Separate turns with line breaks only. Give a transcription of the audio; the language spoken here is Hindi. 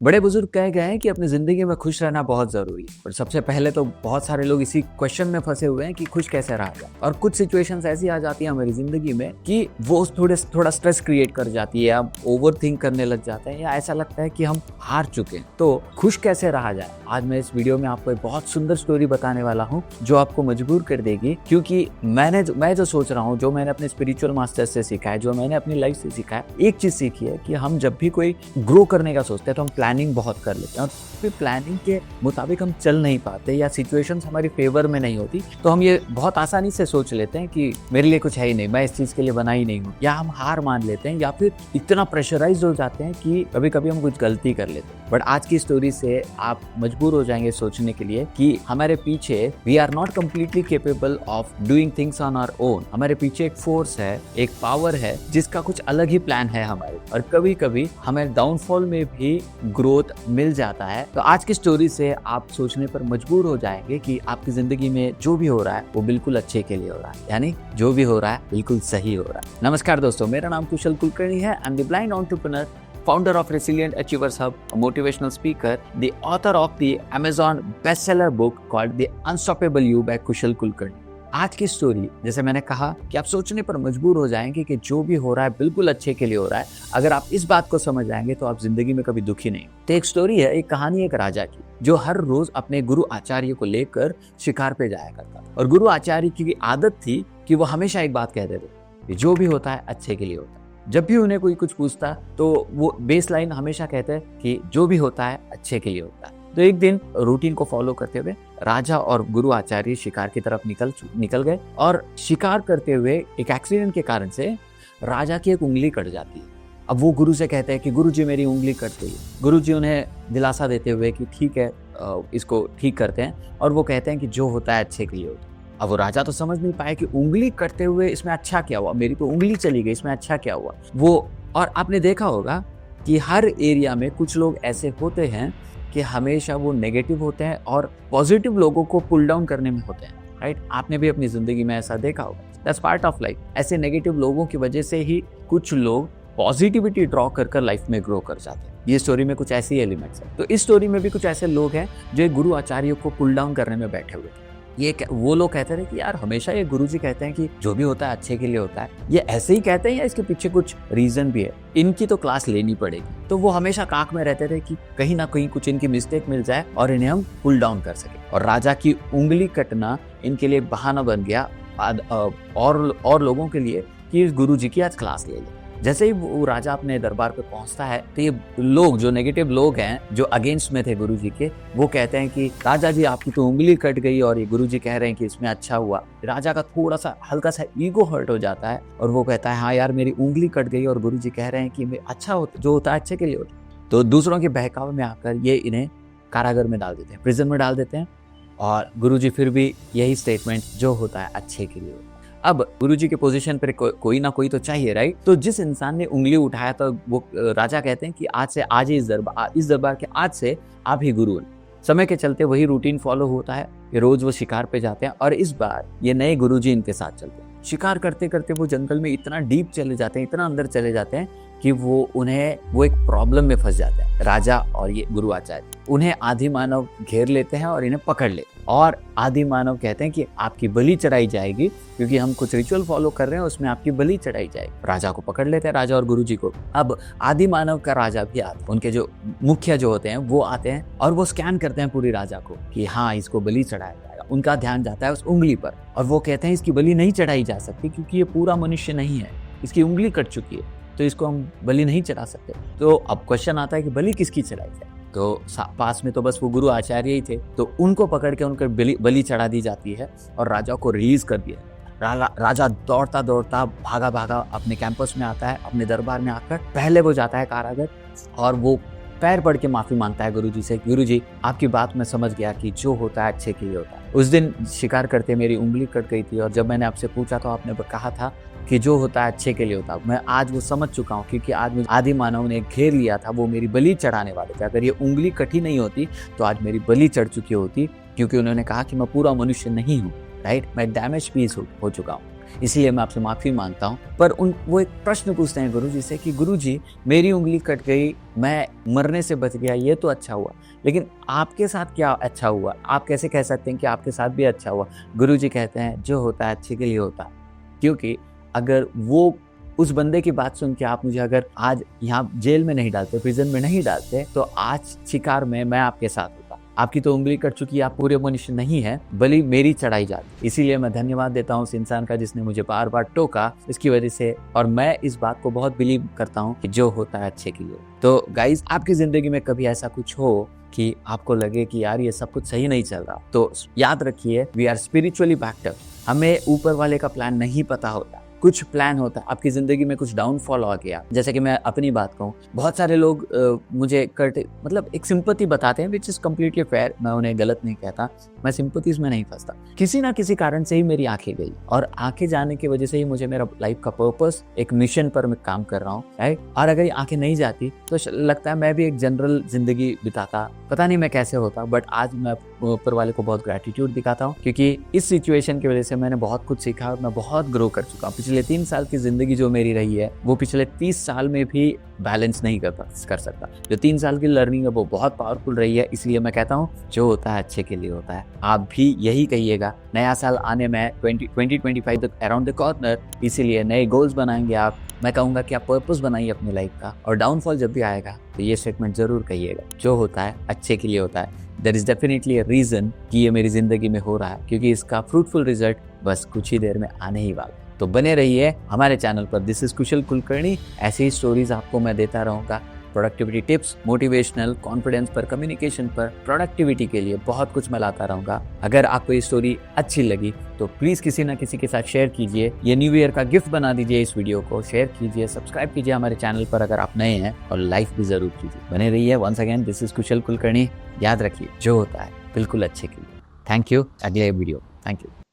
बड़े बुजुर्ग कह गए हैं कि अपनी जिंदगी में खुश रहना बहुत जरूरी है। और सबसे पहले तो बहुत सारे लोग इसी क्वेश्चन में फंसे हुए हैं कि खुश कैसे रहा जाए। और कुछ सिचुएशंस ऐसी आ जाती है हमारी जिंदगी में कि वो थोड़ा स्ट्रेस क्रिएट कर जाती है, हम ओवर थिंक करने लग जाते हैं या ऐसा लगता है कि हम हार चुके हैं। तो खुश कैसे रहा जाए, आज मैं इस वीडियो में आपको एक बहुत सुंदर स्टोरी बताने वाला हूँ जो आपको मजबूर कर देगी। क्योंकि मैं जो सोच रहा हूँ, जो मैंने अपने स्पिरिचुअल मास्टर से सीखा है, जो मैंने अपनी लाइफ से सीखा है, एक चीज सीखी है कि हम जब भी कोई ग्रो करने का सोचते हैं तो हम प्लानिंग बहुत कर लेते हैं और फिर प्लानिंग के मुताबिक हम चल नहीं पाते या सिचुएशंस हमारी फेवर में नहीं होती, तो हम ये बहुत आसानी से सोच लेते हैं कि मेरे लिए कुछ है ही नहीं, मैं इस चीज के लिए बना ही नहीं हूँ, या हम हार मान लेते हैं या फिर इतना प्रेशराइज हो जाते हैं कि कभी कभी हम कुछ गलती कर लेते हैं। बट आज की स्टोरी से आप मजबूर हो जाएंगे सोचने के लिए कि हमारे पीछे we are not completely capable of doing things on our own. हमारे पीछे एक फोर्स है, एक पावर है जिसका कुछ अलग ही प्लान है हमारे, और कभी कभी हमें डाउनफॉल में भी ग्रोथ मिल जाता है। तो आज की स्टोरी से आप सोचने पर मजबूर हो जाएंगे कि आपकी जिंदगी में जो भी हो रहा है वो बिल्कुल अच्छे के लिए हो रहा है, यानी जो भी हो रहा है बिल्कुल सही हो रहा है। नमस्कार दोस्तों, मेरा नाम कुशल कुलकर्णी है। I am the blind entrepreneur, founder of Resilient Achievers Hub, a motivational speaker, the author of the Amazon bestseller book called The Unstoppable You by Kushal Kulkarni। आज की स्टोरी, जैसे मैंने कहा, कि आप सोचने पर मजबूर हो जाएंगे कि जो भी हो रहा है बिल्कुल अच्छे के लिए हो रहा है। अगर आप इस बात को समझ जाएंगे तो आप जिंदगी में कभी दुखी नहीं। तो एक स्टोरी है, एक कहानी एक राजा की, जो हर रोज अपने गुरु आचार्य को लेकर शिकार पे जाया करता था। और गुरु आचार्य की आदत थी कि वो हमेशा एक बात कहते थे कि जो भी होता है अच्छे के लिए होता है। जब भी उन्हें कोई कुछ पूछता तो वो बेस लाइन हमेशा कहते हैं कि जो भी होता है अच्छे के लिए होता है। तो एक दिन रूटीन को फॉलो करते हुए राजा और गुरु आचार्य शिकार की तरफ निकल गए, और शिकार करते हुए एक एक्सीडेंट के कारण से राजा की एक उंगली कट जाती है। अब वो गुरु से कहते हैं कि गुरु जी मेरी उंगली कट गई। गुरु जी उन्हें दिलासा देते हुए कि ठीक है, इसको ठीक करते हैं, और वो कहते हैं कि जो होता है अच्छे के लिए होता है। अब वो राजा तो समझ नहीं पाया कि उंगली कटते हुए इसमें अच्छा क्या हुआ, मेरी तो उंगली चली गई, इसमें अच्छा क्या हुआ वो। और आपने देखा होगा कि हर एरिया में कुछ लोग ऐसे होते हैं कि हमेशा वो नेगेटिव होते हैं और पॉजिटिव लोगों को पुल डाउन करने में होते हैं, राइट। आपने भी अपनी जिंदगी में ऐसा देखा होगा। That's part of life. ऐसे नेगेटिव लोगों की वजह से ही कुछ लोग पॉजिटिविटी ड्रॉ कर लाइफ में ग्रो कर जाते हैं। ये स्टोरी में कुछ ऐसी एलिमेंट्स है। तो इस स्टोरी में भी कुछ ऐसे लोग हैं जो गुरु आचार्य को पुल डाउन करने में बैठे हुए थे। वो लोग कहते थे कि यार हमेशा ये गुरुजी कहते हैं कि जो भी होता है अच्छे के लिए होता है, ये ऐसे ही कहते हैं या इसके पीछे कुछ रीजन भी है, इनकी तो क्लास लेनी पड़ेगी। तो वो हमेशा काक में रहते थे कि कहीं ना कहीं कुछ इनकी मिस्टेक मिल जाए और इन्हें हम पुल डाउन कर सके। और राजा की उंगली कटना इनके लिए बहाना बन गया और लोगों के लिए कि गुरुजी की आज क्लास ले ले। जैसे ही वो राजा अपने दरबार पे पहुंचता है तो ये लोग, जो नेगेटिव लोग हैं, जो अगेंस्ट में थे गुरुजी के, वो कहते हैं कि राजा जी आपकी तो उंगली कट गई और ये गुरुजी कह रहे हैं कि इसमें अच्छा हुआ। राजा का थोड़ा सा हल्का सा ईगो हर्ट हो जाता है और वो कहता है हाँ यार मेरी उंगली कट गई और गुरुजी कह रहे हैं कि अच्छा होता, जो होता है अच्छे के लिए होता। तो दूसरों के बहकावे में आकर ये इन्हें कारागार में डाल देते हैं, प्रिजन में डाल देते हैं। और गुरुजी फिर भी यही स्टेटमेंट, जो होता है अच्छे के लिए होता है। अब गुरुजी के पोजीशन पर कोई ना कोई तो चाहिए, राइट। तो जिस इंसान ने उंगली उठाया था वो राजा कहते हैं कि आज ही इस दरबार के आज से आप ही गुरु हैं। समय के चलते वही रूटीन फॉलो होता है कि रोज वो शिकार पे जाते हैं, और इस बार ये नए गुरुजी इनके साथ चलते हैं। शिकार करते करते वो जंगल में इतना डीप चले जाते हैं, इतना अंदर चले जाते हैं कि वो एक प्रॉब्लम में फंस जाते हैं। राजा और ये गुरु आचार्य उन्हें आदि मानव घेर लेते हैं और इन्हें पकड़ लेते हैं। और आदि मानव कहते हैं कि आपकी बलि चढ़ाई जाएगी, क्योंकि हम कुछ रिचुअल फॉलो कर रहे हैं, उसमें आपकी बलि चढ़ाई जाएगी। राजा को पकड़ लेते हैं, राजा और गुरुजी को। अब आदि मानव का राजा भी आता है, उनके जो मुखिया जो होते हैं वो आते हैं और वो स्कैन करते हैं पूरी राजा को कि हाँ इसको बलि चढ़ाया जाएगा। उनका ध्यान जाता है उस उंगली पर, और वो कहते हैं इसकी बलि नहीं चढ़ाई जा सकती क्योंकि ये पूरा मनुष्य नहीं है, इसकी उंगली कट चुकी है, तो इसको हम बलि नहीं चढ़ा सकते। तो अब क्वेश्चन आता है कि बलि किसकी चढ़ाई जाए। तो पास में तो बस वो गुरु आचार्य ही थे, तो उनको पकड़ के उनकर बलि चढ़ा दी जाती है और राजा को रिलीज कर दिया। राजा दौड़ता दौड़ता भागा अपने कैंपस में आता है। अपने दरबार में आकर पहले वो जाता है कारागार और वो पैर पड़ के माफी मांगता है गुरुजी से। गुरुजी आपकी बात मैं समझ गया कि जो होता है अच्छे के लिए होता है। उस दिन शिकार करते मेरी उंगली कट गई थी और जब मैंने आपसे पूछा तो आपने कहा था कि जो होता है अच्छे के लिए होता है। मैं आज वो समझ चुका हूँ, क्योंकि आज मुझे आदि मानव ने घेर लिया था, वो मेरी बलि चढ़ाने वाले थे। अगर ये उंगली कटी नहीं होती तो आज मेरी बलि चढ़ चुकी होती, क्योंकि उन्होंने कहा कि मैं पूरा मनुष्य नहीं हूँ, राइट। मैं डैमेज पीस हो चुका हूँ। इसलिए मैं आपसे माफ़ी मांगता हूँ। पर वो एक प्रश्न पूछते हैं गुरुजी से कि गुरुजी मेरी उंगली कट गई, मैं मरने से बच गया, ये तो अच्छा हुआ, लेकिन आपके साथ क्या अच्छा हुआ? आप कैसे कह सकते हैं कि आपके साथ भी अच्छा हुआ? गुरुजी कहते हैं जो होता है अच्छे के लिए होता है। क्योंकि अगर वो उस बंदे की बात सुन के आप मुझे अगर आज यहाँ जेल में नहीं डालते, प्रिजन में नहीं डालते, तो आज शिकार में मैं आपके साथ होता। आपकी तो उंगली कट चुकी है, आप पूरे मनुष्य नहीं है, बल्कि मेरी चढ़ाई जाती। इसीलिए मैं धन्यवाद देता हूँ उस इंसान का जिसने मुझे बार बार टोका, इसकी वजह से। और मैं इस बात को बहुत बिलीव करता हूँ कि जो होता है अच्छे के लिए। तो गाइज, आपकी जिंदगी में कभी ऐसा कुछ हो कि आपको लगे कि यार ये सब कुछ सही नहीं चल रहा, तो याद रखिए we are spiritually backed up. हमें ऊपर वाले का प्लान नहीं पता होता, कुछ प्लान होता है। आपकी जिंदगी में कुछ डाउनफॉल आ गया, जैसे कि मैं अपनी बात कहूँ, बहुत सारे लोग मुझे मतलब एक सिंपैथी बताते हैं, विच इज कम्प्लीटली फेयर, मैं उन्हें गलत नहीं कहता, मैं सिंपैथीज में नहीं फंसता। किसी ना किसी कारण से ही मेरी आंखें गई, और आंखें जाने की वजह से ही मुझे मेरा लाइफ का पर्पस, एक मिशन पर मैं काम कर रहा हूँ, राइट। और अगर आंखें नहीं जाती तो लगता है मैं भी एक जनरल जिंदगी बिताता, पता नहीं मैं कैसे होता। बट आज मैं ऊपर वाले को बहुत ग्रेटिट्यूड दिखाता हूँ, क्योंकि इस सिचुएशन की वजह से मैंने बहुत कुछ सीखा और मैं बहुत ग्रो कर चुका हूँ। पिछले 3 साल की जिंदगी जो मेरी रही है, वो पिछले 30 साल में भी बैलेंस नहीं कर सकता। जो 3 साल की लर्निंग है वो बहुत पावरफुल रही है। इसलिए मैं कहता हूँ जो होता है अच्छे के लिए होता है। आप भी यही कहिएगा। नया साल आने में 2025 अराउंड द कॉर्नर, इसीलिए नए गोल्स बनाएंगे आप। मैं कहूँगा कि आप पर्पस बनाइए अपनी लाइफ का, और डाउनफॉल जब भी आएगा तो ये स्टेटमेंट जरूर कहिएगा, जो होता है अच्छे के लिए होता है। There is definitely a reason कि ये मेरी जिंदगी में हो रहा है, क्योंकि इसका फ्रूटफुल रिजल्ट बस कुछ ही देर में आने ही वाला। तो बने रहिए हमारे चैनल पर। दिस इज कुशल कुलकर्णी। ऐसे ही स्टोरीज आपको मैं देता रहूंगा। प्रोडक्टिविटी टिप्स, मोटिवेशनल, कॉन्फिडेंस पर, कम्युनिकेशन पर, प्रोडक्टिविटी के लिए बहुत कुछ मैं लाता रहूंगा। अगर आपको ये स्टोरी अच्छी लगी तो प्लीज किसी ना किसी के साथ शेयर कीजिए। ये न्यू ईयर का गिफ्ट बना दीजिए। इस वीडियो को शेयर कीजिए, सब्सक्राइब कीजिए हमारे चैनल पर अगर आप नए हैं, और लाइक भी जरूर कीजिए। बने रहिए। वंस अगेन दिस इज कुशल कुलकर्णी। याद रखिए जो होता है बिल्कुल अच्छे के लिए। Thank you. अगले वीडियो। Thank you.